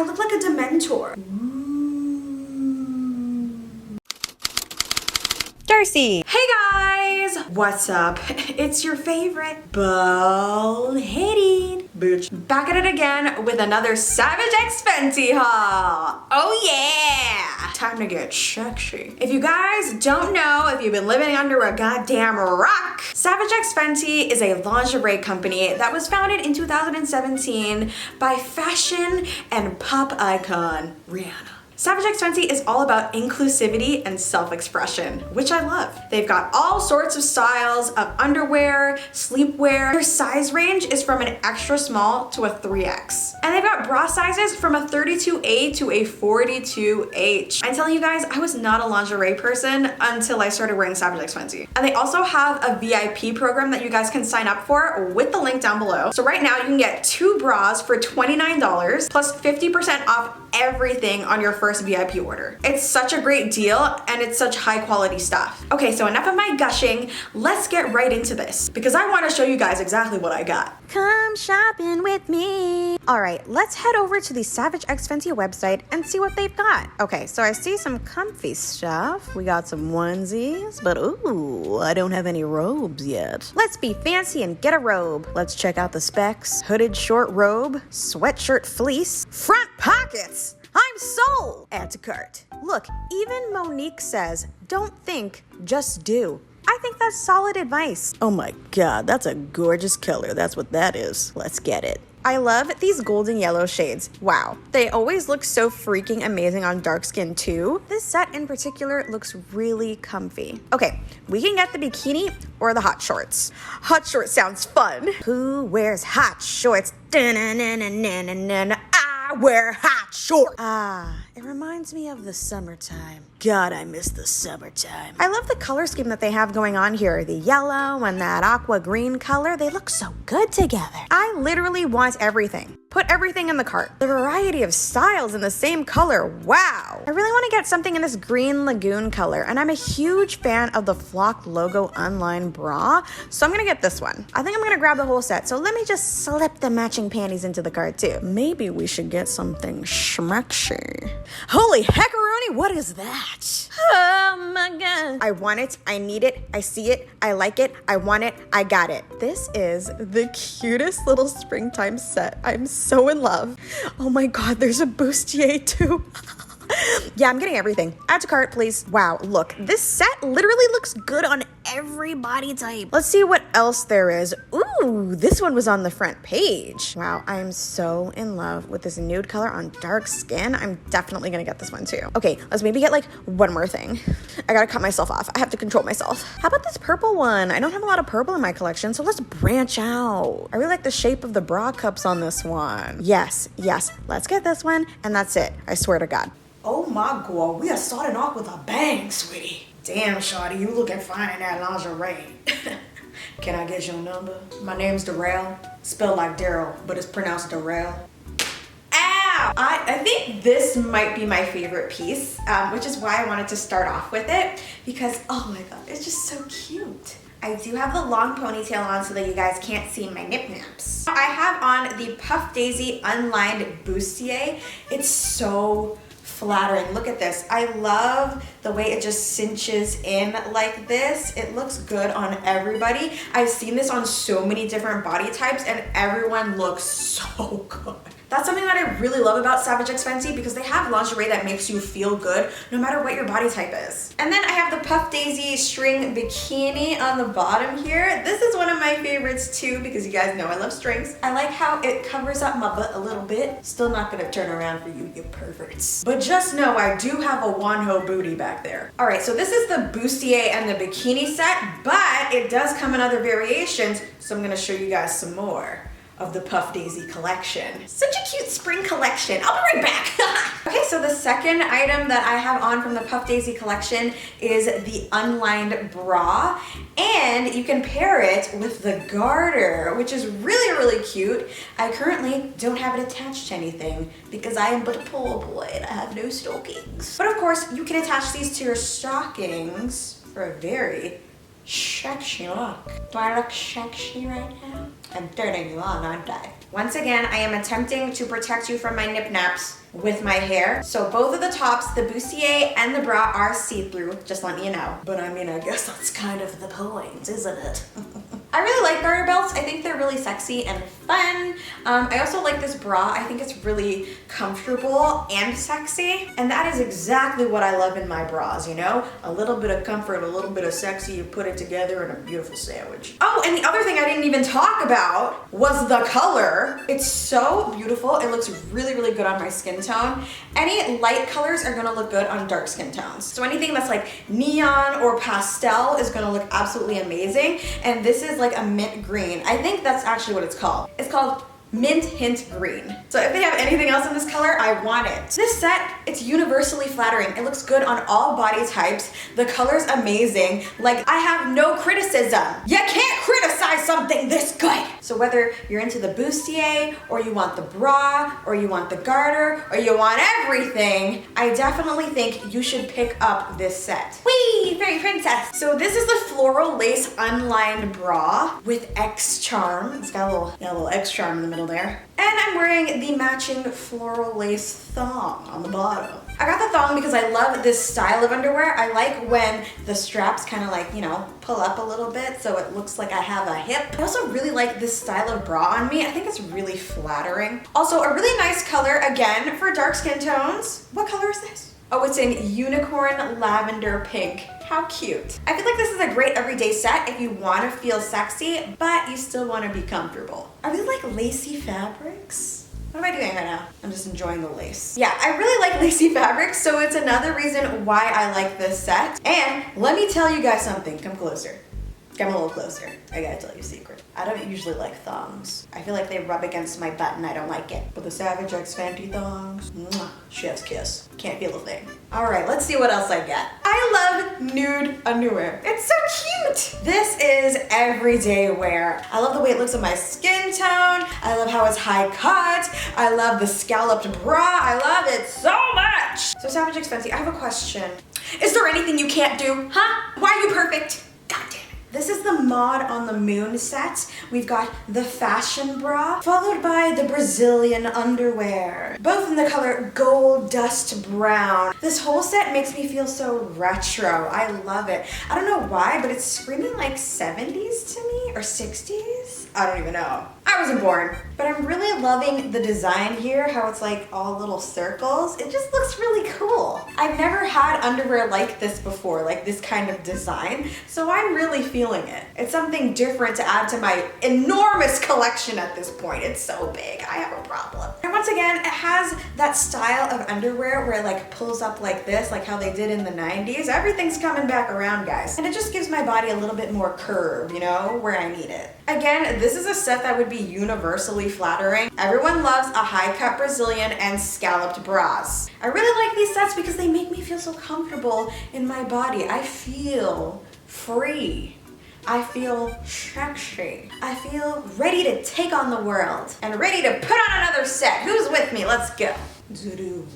I look like a Dementor. Darcei! Hey guys! What's up? It's your favorite bald-headed bitch. Back at it again with another Savage X Fenty haul. Oh yeah! Time to get sexy. If you guys don't know, if you've been living under a goddamn rock, Savage X Fenty is a lingerie company that was founded in 2017 by fashion and pop icon Rihanna. Savage X Fenty is all about inclusivity and self-expression, which I love. They've got all sorts of styles of underwear, sleepwear. Their size range is from an extra small to a 3X. And they've got bra sizes from a 32A to a 42H. I'm telling you guys, I was not a lingerie person until I started wearing Savage X Fenty. And they also have a VIP program that you guys can sign up for with the link down below. So right now you can get 2 bras for $29 plus 50% off everything on your first VIP order. It's such a great deal and it's such high quality stuff. Okay, so enough of my gushing. Let's get right into this because I want to show you guys exactly what I got. Come shopping with me. All right, let's head over to the Savage X Fenty website and see what they've got. Okay, so I see some comfy stuff. We got some onesies, but ooh, I don't have any robes yet. Let's be fancy and get a robe. Let's check out the specs. Hooded short robe, sweatshirt fleece, front pockets. I'm sold! Add to cart. Look, even Monique says, don't think, just do. I think that's solid advice. Oh my God, that's a gorgeous color. That's what that is. Let's get it. I love these golden yellow shades. Wow, they always look so freaking amazing on dark skin too. This set in particular looks really comfy. Okay, we can get the bikini or the hot shorts. Hot shorts sounds fun. Who wears hot shorts? I wear hot shorts. Ah, it reminds me of the summertime. God, I miss the summertime. I love the color scheme that they have going on here. The yellow and that aqua green color, they look so good together. I literally want everything. Put everything in the cart. The variety of styles in the same color, wow. I really want to get something in this green lagoon color, and I'm a huge fan of the Flock logo Unlined Bra, so I'm gonna get this one. I think I'm gonna grab the whole set, so let me just slip the matching panties into the cart too. Maybe we should get something schmucksy. Holy heckaroni, what is that? Oh my God. I want it, I need it, I see it, I like it, I want it, I got it. This is the cutest little springtime set. I'm so in love. Oh my God, there's a bustier too. Yeah, I'm getting everything. Add to cart, please. Wow, look, this set literally looks good on every body type. Let's see what else there is. Ooh, this one was on the front page. Wow, I'm so in love with this nude color on dark skin. I'm definitely gonna get this one too. Okay, let's maybe get like one more thing. I gotta cut myself off. I have to control myself. How about this purple one? I don't have a lot of purple in my collection, so let's branch out. I really like the shape of the bra cups on this one. Yes, let's get this one, and that's it. I swear to God. Oh my God, we are starting off with a bang, sweetie. Damn, shawty, you looking fine in that lingerie. Can I get your number? My name's Darrell, spelled like Daryl, but it's pronounced Darrell. Ow! I think this might be my favorite piece, which is why I wanted to start off with it, because, oh my God, it's just so cute. I do have the long ponytail on so that you guys can't see my nip-naps. I have on the Puff Daisy Unlined Bustier. It's so flattering. Look at this. I love the way it just cinches in like this. It looks good on everybody. I've seen this on so many different body types and everyone looks so good. That's something that I really love about Savage X Fenty because they have lingerie that makes you feel good no matter what your body type is. And then I have the Puff Daisy string bikini on the bottom here. This is one of my favorites too because you guys know I love strings. I like how it covers up my butt a little bit. Still not gonna turn around for you, you perverts. But just know I do have a one-ho booty back there. All right, so this is the bustier and the bikini set, but it does come in other variations, so I'm gonna show you guys some more of the Puff Daisy collection. Such a cute spring collection. I'll be right back. Okay, so the second item that I have on from the Puff Daisy collection is the Unlined Bra, and you can pair it with the garter, which is really, really cute. I currently don't have it attached to anything because I am but a poor boy and I have no stockings. But of course, you can attach these to your stockings for a very sexy look. Do I look sexy right now? I'm turning you on, aren't I? Once again, I am attempting to protect you from my nip-naps with my hair. So both of the tops, the bustier and the bra, are see-through, just letting you know. But I mean, I guess that's kind of the point, isn't it? I really like garter belts. I think they're really sexy and fun. I also like this bra. I think it's really comfortable and sexy. And that is exactly what I love in my bras, you know? A little bit of comfort, a little bit of sexy, you put it together in a beautiful sandwich. Oh, and the other thing I didn't even talk about was the color. It's so beautiful. It looks really, really good on my skin tone. Any light colors are gonna look good on dark skin tones. So anything that's like neon or pastel is gonna look absolutely amazing. And this is like a mint green. I think that's actually what it's called. It's called Mint Hint Green. So if they have anything else in this color, I want it. This set, it's universally flattering. It looks good on all body types. The color's amazing. Like, I have no criticism. You can't criticize something this good. So whether you're into the bustier, or you want the bra, or you want the garter, or you want everything, I definitely think you should pick up this set. Whee! Very princess. So this is the floral lace unlined bra with X charm. It's got a little X charm in the middle there. And I'm wearing the matching floral lace thong on the bottom. I got the thong because I love this style of underwear. I like when the straps kind of like, you know, pull up a little bit so it looks like I have a hip. I also really like this style of bra on me. I think it's really flattering. Also, a really nice color, again, for dark skin tones. What color is this? Oh, it's in unicorn lavender pink. How cute. I feel like this is a great everyday set if you want to feel sexy, but you still want to be comfortable. I really like lacy fabrics. What am I doing right now? I'm just enjoying the lace. Yeah, I really like lacy fabrics, so it's another reason why I like this set. And let me tell you guys something. Come closer. Come a little closer. I gotta tell you a secret. I don't usually like thongs. I feel like they rub against my butt and I don't like it. But the Savage X FENTY thongs, mwah, chef's kiss. Can't feel a thing. All right, let's see what else I get. I love nude underwear. It's so cute. This is everyday wear. I love the way it looks on my skin tone. I love how it's high cut. I love the scalloped bra. I love it so much. So Savage X FENTY, I have a question. Is there anything you can't do? Huh? Why are you perfect? God damn it. This is the Mod on the Moon set. We've got the fashion bra, followed by the Brazilian underwear, both in the color gold dust brown. This whole set makes me feel so retro. I love it. I don't know why, but it's screaming like 70s to me, or 60s? I don't even know. I wasn't born. But I'm really loving the design here, how it's like all little circles. It just looks really cool. I've never had underwear like this before, like this kind of design, so I'm really feeling it. It's something different to add to my enormous collection at this point. It's so big, I have a problem. And once again, it has that style of underwear where it like pulls up like this, like how they did in the 90s. Everything's coming back around, guys. And it just gives my body a little bit more curve, you know, where I need it. Again, this is a set that would be universally flattering. Everyone loves a high-cut Brazilian and scalloped bras. I really like these sets because they make me feel so comfortable in my body. I feel free. I feel sexy. I feel ready to take on the world and ready to put on another set. Who's with me? Let's go. Do-do,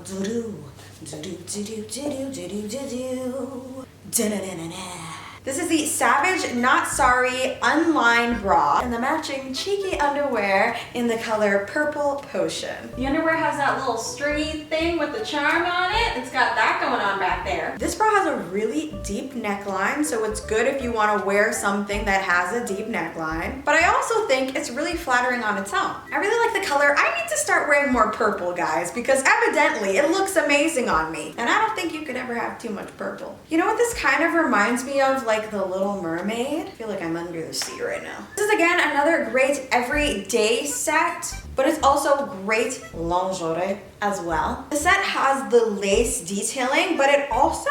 do-do, do-do, do-do, do-do, do-do, do-do. Da-na-na-na-na. This is the Savage Not Sorry Unlined Bra and the matching cheeky underwear in the color Purple Potion. The underwear has that little stringy thing with the charm on it. It's got that going on back there. This bra has a really deep neckline, so it's good if you want to wear something that has a deep neckline. But I also think it's really flattering on its own. I really like the color. I need to start wearing more purple, guys, because evidently it looks amazing on me. And I don't think you could ever have too much purple. You know what this kind of reminds me of? Like the Little Mermaid. I feel like I'm under the sea right now. This is again another great everyday set, but it's also great lingerie as well. The set has the lace detailing, but it also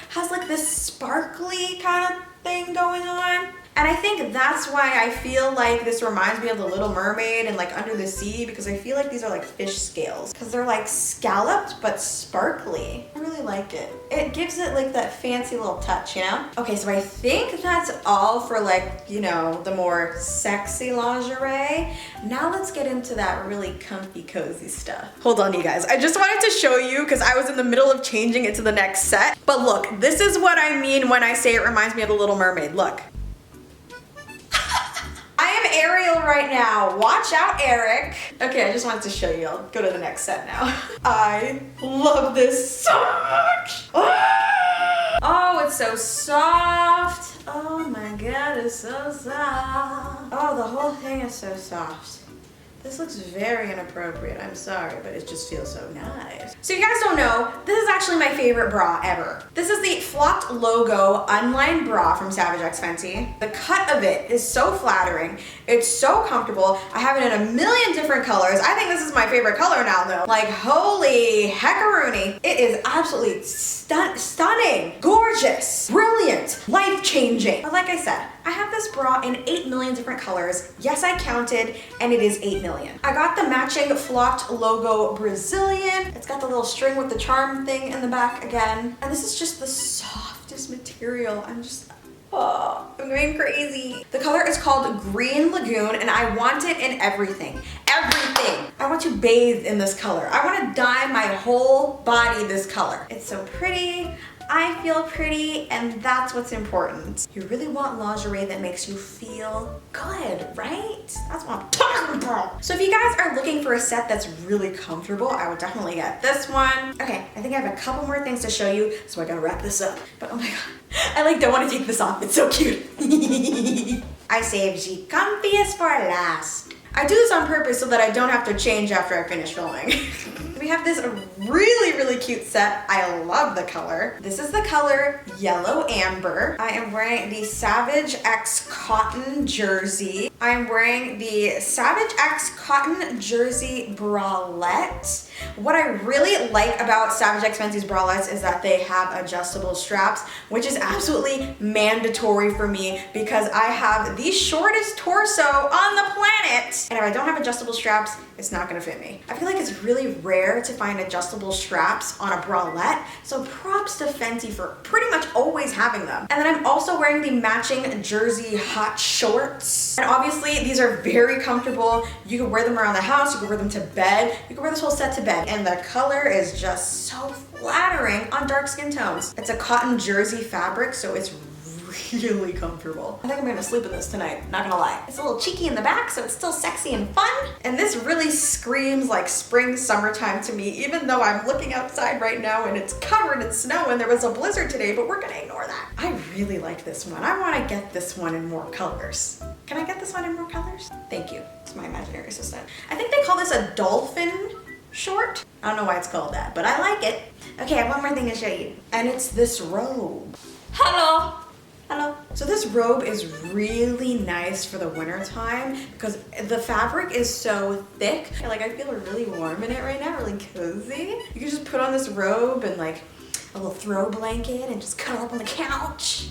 has like this sparkly kind of thing going on. And I think that's why I feel like this reminds me of The Little Mermaid and like Under the Sea, because I feel like these are like fish scales because they're like scalloped but sparkly. I really like it. It gives it like that fancy little touch, you know? Okay, so I think that's all for like, you know, the more sexy lingerie. Now let's get into that really comfy, cozy stuff. Hold on, you guys. I just wanted to show you because I was in the middle of changing it to the next set. But look, this is what I mean when I say it reminds me of The Little Mermaid. Look. I am Ariel right now. Watch out, Eric. Okay, I just wanted to show you. I'll go to the next set now. I love this so much. Oh, it's so soft. Oh my God, it's so soft. Oh, the whole thing is so soft. This looks very inappropriate. I'm sorry, but it just feels so nice. So you guys don't know, this is actually my favorite bra ever. This is the flocked logo Unlined Bra from Savage X Fenty. The cut of it is so flattering. It's so comfortable. I have it in a million different colors. I think this is my favorite color now though. Like holy heckaroony. It is absolutely stunning, gorgeous, brilliant, life-changing. But like I said, I have this bra in 8 million different colors. Yes, I counted, and it is 8 million. I got the matching flocked logo Brazilian. It's got the little string with the charm thing in the back again. And this is just the softest material. Oh, I'm going crazy. The color is called Green Lagoon, and I want it in everything. Everything. I want to bathe in this color. I want to dye my whole body this color. It's so pretty. I feel pretty, and that's what's important. You really want lingerie that makes you feel good, right? That's what I'm talking about. So if you guys are looking for a set that's really comfortable, I would definitely get this one. Okay, I think I have a couple more things to show you, so I gotta wrap this up. But oh my God, I like don't want to take this off. It's so cute. I saved the comfiest for last. I do this on purpose so that I don't have to change after I finish filming. We have this really, really cute set. I love the color. This is the color Yellow Amber. I am wearing the Savage X Cotton Jersey. I am wearing the Savage X Cotton Jersey bralette. What I really like about Savage X Fenty's bralettes is that they have adjustable straps, which is absolutely mandatory for me because I have the shortest torso on the planet. And if I don't have adjustable straps, it's not gonna fit me. I feel like it's really rare to find adjustable straps on a bralette, so props to Fenty for pretty much always having them. And then I'm also wearing the matching jersey hot shorts. And obviously these are very comfortable. You can wear them around the house, you can wear them to bed, you can wear this whole set to bed. And the color is just so flattering on dark skin tones. It's a cotton jersey fabric, so it's really comfortable. I think I'm gonna sleep in this tonight, not gonna lie. It's a little cheeky in the back, so it's still sexy and fun. And this really screams like spring, summertime to me, even though I'm looking outside right now and it's covered in snow and there was a blizzard today, but we're gonna ignore that. I really like this one. I wanna get this one in more colors. Can I get this one in more colors? Thank you. It's my imaginary assistant. I think they call this a dolphin short. I don't know why it's called that, but I like it. Okay, I have one more thing to show you. And it's this robe. Hello. Hello. So this robe is really nice for the winter time because the fabric is so thick. Like I feel really warm in it right now, really cozy. You can just put on this robe and like a little throw blanket and just cuddle up on the couch.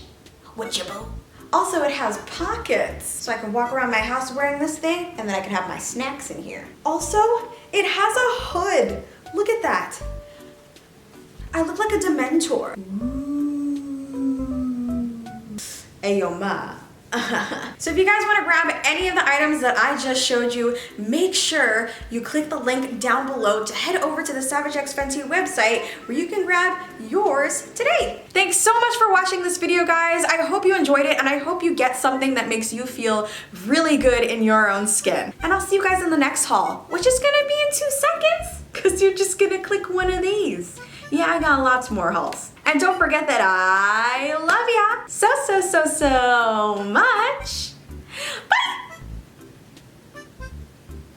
With your boo. Also, it has pockets, so I can walk around my house wearing this thing, and then I can have my snacks in here. Also, it has a hood. Look at that. I look like a Dementor. Ayo ma. So if you guys want to grab any of the items that I just showed you, make sure you click the link down below to head over to the Savage X Fenty website where you can grab yours today. Thanks so much for watching this video, guys. I hope you enjoyed it and I hope you get something that makes you feel really good in your own skin. And I'll see you guys in the next haul, which is gonna be in 2 seconds because you're just gonna click one of these. Yeah, I got lots more hauls. And don't forget that I love ya so much. Bye!